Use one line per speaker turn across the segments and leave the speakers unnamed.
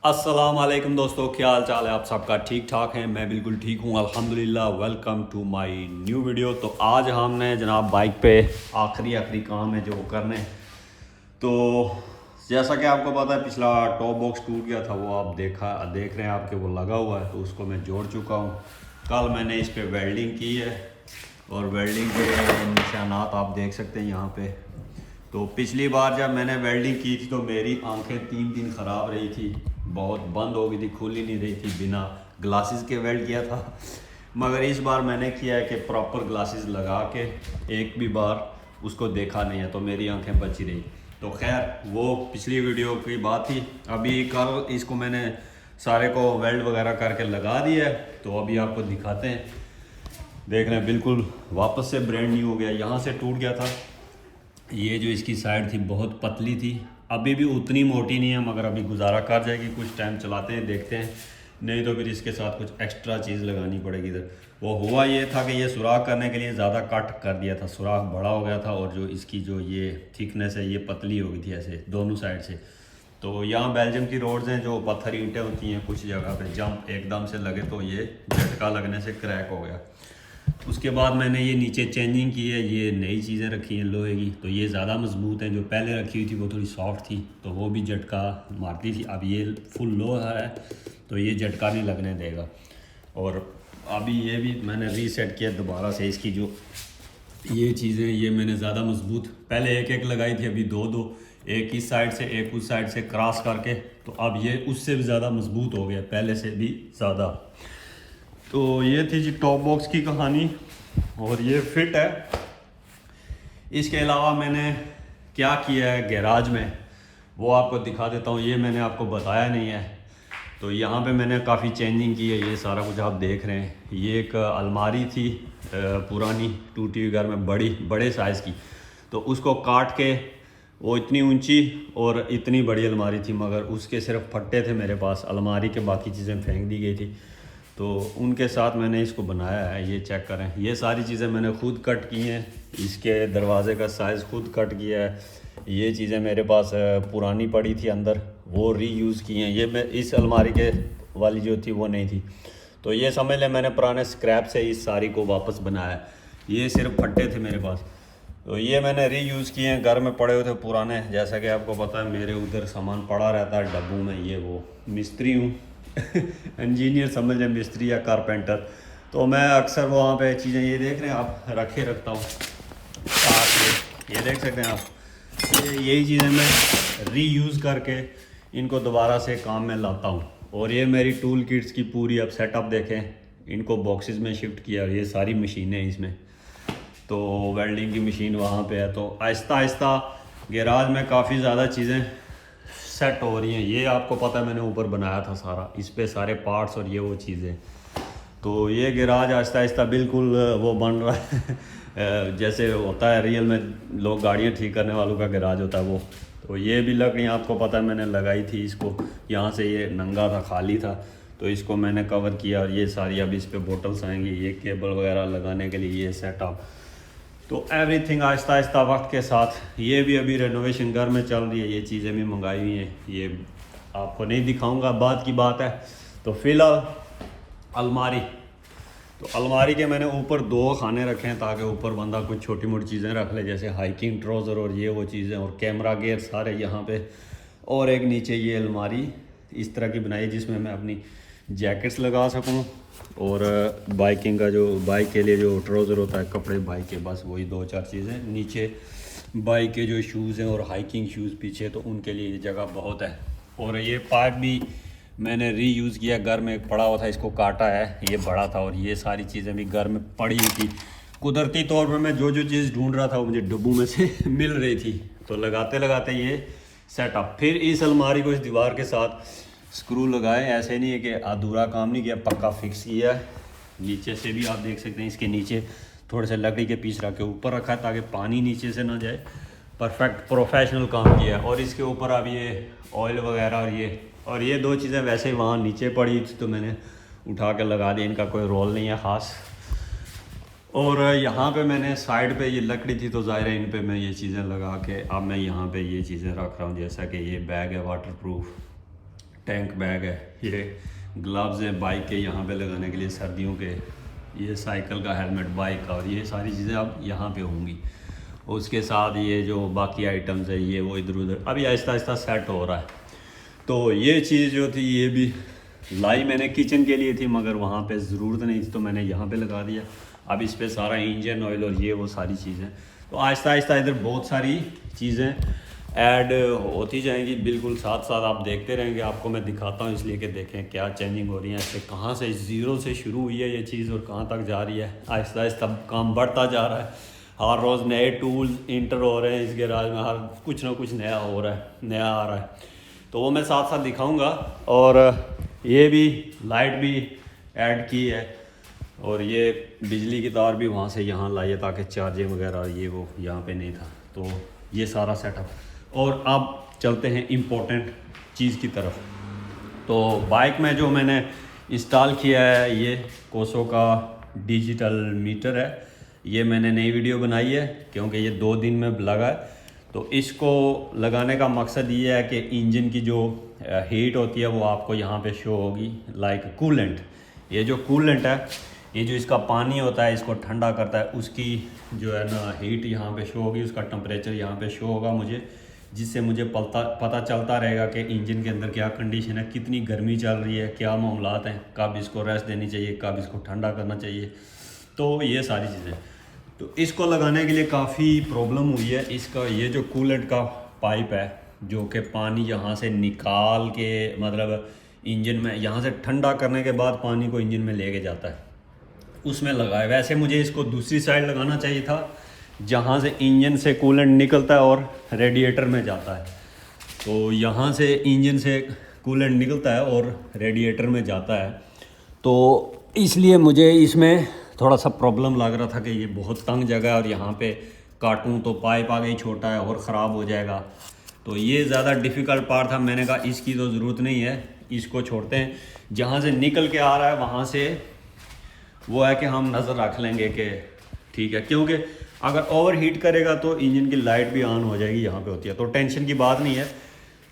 अस्सलाम वालेकुम दोस्तों, क्या हाल चाल है आप सबका? ठीक ठाक हैं? मैं बिल्कुल ठीक हूँ अल्हम्दुलिल्लाह। Welcome to my new video. तो आज हमने जनाब बाइक पे आखिरी काम है जो वो करने। तो जैसा कि आपको पता है पिछला टॉप बॉक्स टूट गया था, वो आप देख रहे हैं आपके वो लगा हुआ है, तो उसको मैं जोड़ चुका हूँ। कल मैंने इस पर वेल्डिंग की है और वेल्डिंग के निशानात आप देख सकते हैं यहाँ पे। तो पिछली बार जब मैंने वेल्डिंग की थी तो मेरी आंखें 3 दिन ख़राब रही थी, बहुत बंद हो गई थी, खुल ही नहीं रही थी, बिना ग्लासेस के वेल्ड किया था। मगर इस बार मैंने किया है कि प्रॉपर ग्लासेस लगा के एक भी बार उसको देखा नहीं है, तो मेरी आंखें बची रही। तो खैर वो पिछली वीडियो की बात थी। अभी कल इसको मैंने सारे को वेल्ड वगैरह करके लगा दिया है, तो अभी आपको दिखाते हैं। देख रहे हैं बिल्कुल वापस से ब्रांड न्यू हो गया। यहाँ से टूट गया था, ये जो इसकी साइड थी बहुत पतली थी, अभी भी उतनी मोटी नहीं है, मगर अभी गुजारा कर जाएगी। कुछ टाइम चलाते हैं, देखते हैं, नहीं तो फिर इसके साथ कुछ एक्स्ट्रा चीज़ लगानी पड़ेगी इधर। वो हुआ ये था कि ये सुराख करने के लिए ज़्यादा कट कर दिया था, सुराख बड़ा हो गया था, और जो इसकी जो ये थिकनेस है ये पतली हो गई थी ऐसे दोनों साइड से। तो यहाँ बेल्जियम की रोड्स हैं जो पत्थर ईंटें होती हैं, कुछ जगह पे जंप एकदम से लगे तो ये झटका लगने से क्रैक हो गया। उसके बाद मैंने ये नीचे चेंजिंग की है, ये नई चीज़ें रखी हैं लोहे की, तो ये ज़्यादा मजबूत हैं। जो पहले रखी हुई थी वो थोड़ी सॉफ्ट थी, तो वो भी झटका मारती थी। अब ये फुल लोहा है तो ये झटका नहीं लगने देगा। और अभी ये भी मैंने रीसेट किया दोबारा से। इसकी जो ये चीज़ें ये मैंने ज़्यादा मजबूत, पहले एक एक लगाई थी, अभी दो दो, एक इस साइड से एक उस साइड से क्रॉस करके, तो अब ये उससे भी ज़्यादा मजबूत हो गया, पहले से भी ज़्यादा। तो ये थी जी टॉप बॉक्स की कहानी, और ये फिट है। इसके अलावा मैंने क्या किया है गैराज में वो आपको दिखा देता हूँ। ये मैंने आपको बताया नहीं है, तो यहाँ पे मैंने काफ़ी चेंजिंग की है। ये सारा कुछ आप देख रहे हैं। ये एक अलमारी थी पुरानी टूटी हुई घर में, बड़े साइज़ की, तो उसको काट के वो इतनी ऊंची और इतनी बड़ी अलमारी थी, मगर उसके सिर्फ फट्टे थे मेरे पास, अलमारी के बाकी चीज़ें फेंक दी गई थी, तो उनके साथ मैंने इसको बनाया है। ये चेक करें, ये सारी चीज़ें मैंने खुद कट की हैं। इसके दरवाज़े का साइज़ खुद कट किया है। ये चीज़ें मेरे पास पुरानी पड़ी थी अंदर, वो रीयूज़ की हैं। ये मैं इस अलमारी के वाली जो थी वो नहीं थी, तो ये समझ लें मैंने पुराने स्क्रैप से इस सारी को वापस बनाया है। ये सिर्फ फट्टे थे मेरे पास, तो ये मैंने रीयूज़ किए हैं। घर में पड़े हुए थे पुराने, जैसा कि आपको पता है मेरे उधर सामान पड़ा रहता है डब्बों में। ये वो मिस्त्री हूँ इंजीनियर समझ लें, मिस्त्री या कारपेंटर, तो मैं अक्सर वहाँ पे चीज़ें ये देख रहे हैं आप रखे रखता हूँ साथ। ये देख सकते हैं आप, यही चीज़ें मैं रीयूज़ करके इनको दोबारा से काम में लाता हूँ। और ये मेरी टूल किट्स की पूरी अब सेटअप देखें, इनको बॉक्सेस में शिफ्ट किया, और ये सारी मशीनें इसमें। तो वेल्डिंग की मशीन वहाँ पे है, तो आहिस्ता आहिस्ता गैराज में काफ़ी ज़्यादा चीज़ें सेट हो रही हैं। ये आपको पता है मैंने ऊपर बनाया था सारा, इस पे सारे पार्ट्स और ये वो चीज़ें। तो ये गैराज आहिस्ता आहिस्ता बिल्कुल वो बन रहा है जैसे होता है रियल में लोग गाड़ियाँ ठीक करने वालों का गैराज होता है वो। तो ये भी लकड़ियाँ आपको पता है मैंने लगाई थी इसको, यहाँ से ये नंगा था, खाली था, तो इसको मैंने कवर किया, और ये सारी अब इस पे बोटल्स आएंगी, ये केबल वगैरह लगाने के लिए ये सेटअप। तो एवरीथिंग आहिस्ता आहिस्ता वक्त के साथ। ये भी अभी रेनोवेशन घर में चल रही है, ये चीज़ें भी मंगाई हुई हैं, ये आपको नहीं दिखाऊंगा, बाद की बात है। तो फिलहाल अलमारी, तो अलमारी के मैंने ऊपर 2 खाने रखे हैं ताकि ऊपर बंदा कुछ छोटी मोटी चीज़ें रख ले, जैसे हाइकिंग ट्राउज़र और ये वो चीज़ें, और कैमरा गियर सारे यहाँ पे। और एक नीचे ये अलमारी इस तरह की बनाई जिसमें मैं अपनी जैकेट्स लगा सकूँ, और बाइकिंग का जो बाइक के लिए जो ट्राउज़र होता है, कपड़े बाइक के, बस वही 2-4 चीज़ें। नीचे बाइक के जो शूज़ हैं और हाइकिंग शूज़ पीछे, तो उनके लिए जगह बहुत है। और ये पार्ट भी मैंने रीयूज़ किया, घर में पड़ा हुआ था, इसको काटा है, ये बड़ा था, और ये सारी चीज़ें भी घर में पड़ी हुई थी। कुदरती तौर पर मैं जो जो चीज़ ढूंढ रहा था वो मुझे डब्बू में से मिल रही थी, तो लगाते लगाते ये सेटअप। फिर इस अलमारी को इस दीवार के साथ स्क्रू लगाए, ऐसे नहीं है कि अधूरा काम नहीं किया, पक्का फिक्स किया है। नीचे से भी आप देख सकते हैं, इसके नीचे थोड़े से लकड़ी के पीस रख के ऊपर रखा है ताकि पानी नीचे से ना जाए। परफेक्ट प्रोफेशनल काम किया है। और इसके ऊपर अब ये ऑयल वगैरह और ये 2 चीज़ें वैसे ही वहाँ नीचे पड़ी थी, तो मैंने उठा के लगा दी, इनका कोई रोल नहीं है ख़ास। और यहाँ पे मैंने साइड पे ये लकड़ी थी, तो ज़ाहिर है इन पे मैं ये चीज़ें लगा के अब मैं यहाँ पे ये चीज़ें रख रहा हूँ, जैसा कि ये बैग है वाटरप्रूफ, टैंक बैग है, ये ग्लव्स हैं बाइक के यहाँ पे लगाने के लिए सर्दियों के, ये साइकिल का हेलमेट बाइक का, और ये सारी चीज़ें अब यहाँ पे होंगी। उसके साथ ये जो बाकी आइटम्स है ये वो इधर उधर अभी आहिस्ता आहिस्ता सेट हो रहा है। तो ये चीज़ जो थी ये भी लाई मैंने किचन के लिए थी, मगर वहाँ पे ज़रूरत नहीं थी तो मैंने यहाँ पे लगा दिया। अब इस पे सारा इंजन ऑयल और ये वो सारी चीज़ें, तो आहिस्ता आहिस्ता इधर बहुत सारी चीज़ें ऐड होती जाएंगी। बिल्कुल साथ साथ आप देखते रहेंगे, आपको मैं दिखाता हूँ इसलिए कि देखें क्या चेंजिंग हो रही है, इससे कहाँ से ज़ीरो से शुरू हुई है ये चीज़ और कहाँ तक जा रही है। आहिस्ता आहिस्ता काम बढ़ता जा रहा है, हर रोज़ नए टूल्स इंटर हो रहे हैं इस गैराज में, हर कुछ ना कुछ नया हो रहा है, नया आ रहा है, तो वो मैं साथ साथ दिखाऊंगा। और ये भी लाइट भी ऐड की है, और ये बिजली की तार भी वहाँ से यहाँ लाई है ताकि चार्जिंग वगैरह ये वो यहाँ पे नहीं था, तो ये सारा सेटअप। और अब चलते हैं इम्पोर्टेंट चीज़ की तरफ। तो बाइक में जो मैंने इंस्टॉल किया है ये कोसो का डिजिटल मीटर है, ये मैंने नई वीडियो बनाई है क्योंकि ये 2 दिन में लगा है। तो इसको लगाने का मकसद ये है कि इंजन की जो हीट होती है वो आपको यहाँ पे शो होगी, लाइक कूलेंट। ये जो कूलेंट है, ये जो इसका पानी होता है इसको ठंडा करता है, उसकी जो है ना हीट यहाँ पे शो होगी, उसका टेम्परेचर यहाँ पे शो होगा मुझे, जिससे मुझे पता चलता रहेगा कि इंजन के अंदर क्या कंडीशन है, कितनी गर्मी चल रही है, क्या मामलात हैं, कब इसको रेस्ट देनी चाहिए, कब इसको ठंडा करना चाहिए। तो ये सारी चीज़ें, तो इसको लगाने के लिए काफ़ी प्रॉब्लम हुई है। इसका ये जो कूलेंट का पाइप है जो कि पानी यहाँ से निकाल के मतलब इंजन में यहाँ से ठंडा करने के बाद पानी को इंजन में लेके जाता है, उसमें लगा है। वैसे मुझे इसको दूसरी साइड लगाना चाहिए था जहाँ से इंजन से कूलेंट निकलता है और रेडिएटर में जाता है। तो यहाँ से इंजन से कूलेंट निकलता है और रेडिएटर में जाता है, तो इसलिए मुझे इसमें थोड़ा सा प्रॉब्लम लग रहा था कि ये बहुत तंग जगह है और यहाँ पे काटूँ तो पाइप आगे ही छोटा है और ख़राब हो जाएगा। तो ये ज़्यादा डिफ़िकल्ट पार्ट था, मैंने कहा इसकी तो ज़रूरत नहीं है, इसको छोड़ते हैं। जहाँ से निकल के आ रहा है वहाँ से वो है कि हम नज़र रख लेंगे कि ठीक है, क्योंकि अगर ओवर हीट करेगा तो इंजन की लाइट भी ऑन हो जाएगी, यहाँ पे होती है, तो टेंशन की बात नहीं है।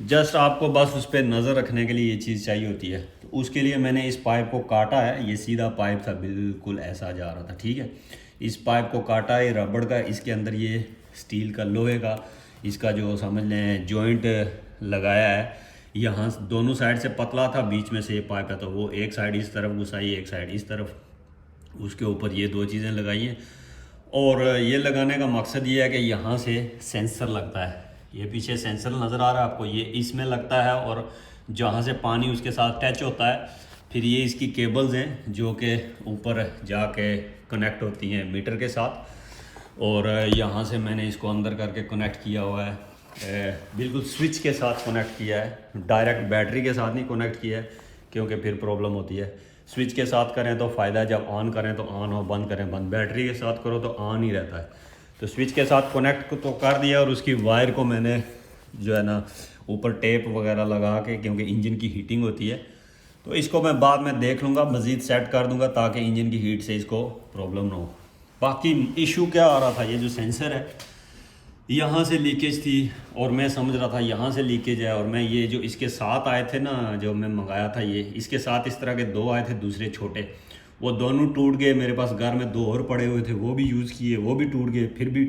जस्ट आपको बस उस पर नज़र रखने के लिए ये चीज़ चाहिए होती है। तो उसके लिए मैंने इस पाइप को काटा है, ये सीधा पाइप था, बिल्कुल ऐसा जा रहा था, ठीक है। इस पाइप को काटा है, रबड़ का, इसके अंदर ये स्टील का लोहे का इसका जो समझ लें जॉइंट लगाया है। यहाँ दोनों साइड से पतला था, बीच में से ये पाइप है, तो वो एक साइड इस तरफ घुसाई, एक साइड इस तरफ, उसके ऊपर ये 2 चीज़ें लगाई हैं। और ये लगाने का मकसद ये है कि यहाँ से सेंसर लगता है, ये पीछे सेंसर नज़र आ रहा है आपको, ये इसमें लगता है, और जहाँ से पानी उसके साथ टच होता है फिर ये इसकी केबल्स हैं जो कि ऊपर जाके कनेक्ट होती हैं मीटर के साथ। और यहाँ से मैंने इसको अंदर करके कनेक्ट किया हुआ है, बिल्कुल स्विच के साथ कनेक्ट किया है, डायरेक्ट बैटरी के साथ नहीं कनेक्ट किया है क्योंकि फिर प्रॉब्लम होती है। स्विच के साथ करें तो फ़ायदा है, जब ऑन करें तो ऑन हो, बंद करें बंद, बैटरी के साथ करो तो ऑन ही रहता है। तो स्विच के साथ कनेक्ट तो कर दिया, और उसकी वायर को मैंने जो है ना ऊपर टेप वगैरह लगा के, क्योंकि इंजन की हीटिंग होती है, तो इसको मैं बाद में देख लूँगा, मज़ीद सेट कर दूँगा ताकि इंजन की हीट से इसको प्रॉब्लम ना हो। बाकी इशू क्या आ रहा था, ये जो सेंसर है यहाँ से लीकेज थी, और मैं समझ रहा था यहाँ से लीकेज है, और मैं ये जो इसके साथ आए थे ना जो मैं मंगाया था, ये इसके साथ इस तरह के 2 आए थे दूसरे छोटे, वो दोनों टूट गए। मेरे पास घर में 2 और पड़े हुए थे, वो भी यूज़ किए, वो भी टूट गए, फिर भी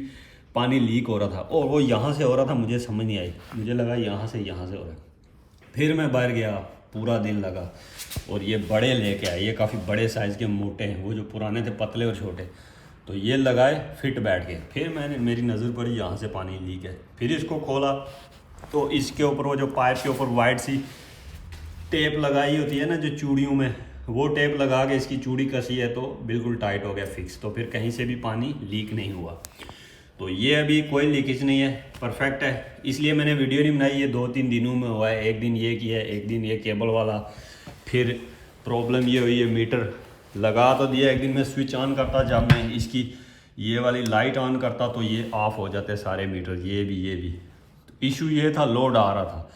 पानी लीक हो रहा था, और वो यहाँ से हो रहा था, मुझे समझ नहीं आई, मुझे लगा यहाँ से हो रहा है। फिर मैं बाहर गया, पूरा दिन लगा, और ये बड़े लेके आए, ये काफ़ी बड़े साइज़ के मोटे हैं, वो जो पुराने थे पतले और छोटे, तो ये लगाए, फिट बैठ गए। फिर मेरी नज़र पड़ी यहाँ से पानी लीक है, फिर इसको खोला तो इसके ऊपर वो जो पाइप के ऊपर वाइट सी टेप लगाई होती है ना जो चूड़ियों में, वो टेप लगा के इसकी चूड़ी कसी है तो बिल्कुल टाइट हो गया फिक्स, तो फिर कहीं से भी पानी लीक नहीं हुआ। तो ये अभी कोई लीकेज नहीं है, परफेक्ट है, इसलिए मैंने वीडियो नहीं बनाई। ये 2-3 दिनों में हुआ है, एक दिन ये किया है, एक दिन ये केबल वाला, फिर प्रॉब्लम ये हुई है मीटर लगा तो दिया, एक दिन मैं स्विच ऑन करता, जब मैं इसकी ये वाली लाइट ऑन करता तो ये ऑफ़ हो जाते सारे मीटर, ये भी। तो इशू ये था, लोड आ रहा था,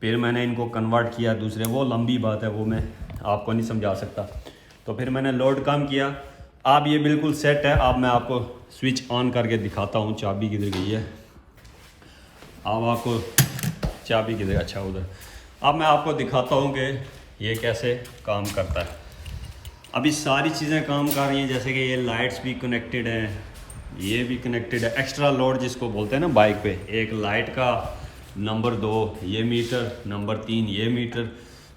फिर मैंने इनको कन्वर्ट किया दूसरे, वो लंबी बात है, वो मैं आपको नहीं समझा सकता। तो फिर मैंने लोड कम किया, अब ये बिल्कुल सेट है। अब मैं आपको स्विच ऑन करके दिखाता हूँ, चाबी किधर गई है, अब आपको चाबी किधर, अच्छा उधर। अब मैं आपको दिखाता हूँ कि ये कैसे काम करता है। अभी सारी चीज़ें काम कर रही हैं, जैसे कि ये लाइट्स भी कनेक्टेड हैं, ये भी कनेक्टेड है। एक्स्ट्रा लोड जिसको बोलते हैं ना बाइक पे, एक लाइट का, नंबर 2 ये मीटर, नंबर 3 ये मीटर,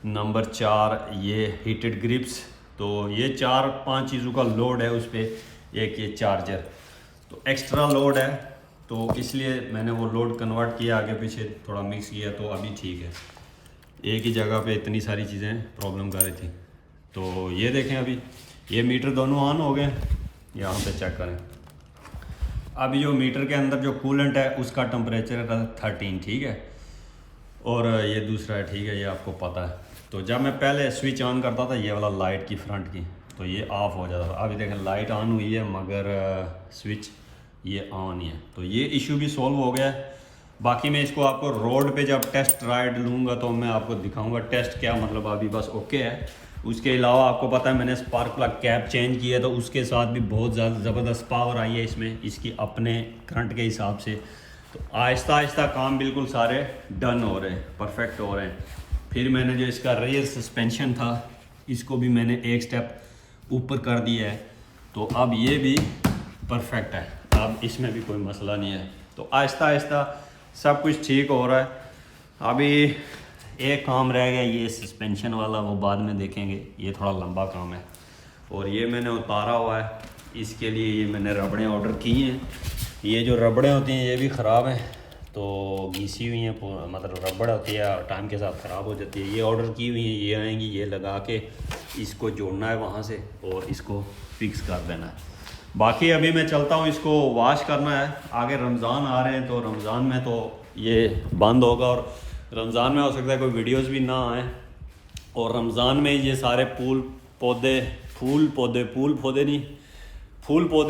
नंबर 4 ये हीटेड ग्रिप्स। तो ये 4-5 चीज़ों का लोड है उस पर। एक ये चार्जर, तो एक्स्ट्रा लोड है, तो इसलिए मैंने वो लोड कन्वर्ट किया, आगे पीछे थोड़ा मिक्स किया, तो अभी ठीक है। एक ही जगह पे इतनी सारी चीज़ें प्रॉब्लम कर रही थी। तो ये देखें, अभी ये मीटर दोनों ऑन हो गए। यहाँ पे चेक करें, अभी जो मीटर के अंदर जो कूलेंट है उसका टेम्परेचर है 13, ठीक है, और ये दूसरा है, ठीक है, ये आपको पता है। तो जब मैं पहले स्विच ऑन करता था ये वाला लाइट की फ्रंट की, तो ये ऑफ हो जाता था। अभी देखें लाइट ऑन हुई है मगर स्विच ये ऑन ही है, तो ये इशू भी सॉल्व हो गया है। बाकी मैं इसको आपको रोड पे जब टेस्ट राइड लूँगा तो मैं आपको दिखाऊंगा टेस्ट क्या, मतलब अभी बस ओके है। उसके अलावा आपको पता है मैंने स्पार्क प्लग कैप चेंज किया, तो उसके साथ भी बहुत ज़्यादा ज़बरदस्त पावर आई है इसमें, इसकी अपने करंट के हिसाब से। तो आहिस्ता आहिस्ता काम बिल्कुल सारे डन हो रहे हैं, परफेक्ट हो रहे हैं। फिर मैंने जो इसका रेयर सस्पेंशन था इसको भी मैंने एक स्टेप ऊपर कर दिया है, तो अब ये भी परफेक्ट है, अब इसमें भी कोई मसला नहीं है। तो आहिस्ता आहिस्ता सब कुछ ठीक हो रहा है। अभी एक काम रह गया, ये सस्पेंशन वाला, वो बाद में देखेंगे, ये थोड़ा लंबा काम है। और ये मैंने उतारा हुआ है, इसके लिए ये मैंने रबड़ें ऑर्डर की हैं। ये जो रबड़ें होती हैं ये भी ख़राब हैं, तो घिसी हुई हैं, मतलब रबड़ होती है टाइम के साथ ख़राब हो जाती है। ये ऑर्डर की हुई हैं, ये आएंगी, ये लगा के इसको जोड़ना है वहाँ से और इसको फिक्स कर देना है। बाकी अभी मैं चलता हूँ, इसको वॉश करना है। आगे रमज़ान आ रहे हैं, तो रमज़ान में तो ये बंद होगा, और रमज़ान में हो सकता है कोई वीडियोस भी ना आए, और रमज़ान में ये सारे फूल पौधे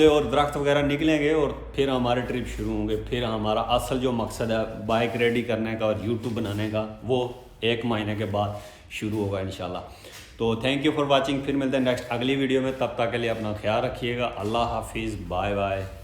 और दरख्त वगैरह निकलेंगे, और फिर हमारे ट्रिप शुरू होंगे। फिर हमारा असल जो मकसद है बाइक रेडी करने का और यूट्यूब बनाने का, वो 1 महीने के बाद शुरू होगा इंशाल्लाह। तो थैंक यू फॉर वाचिंग, फिर मिलते हैं नेक्स्ट अगली वीडियो में। तब तक के लिए अपना ख्याल रखिएगा। अल्लाह हाफिज़, बाय बाय।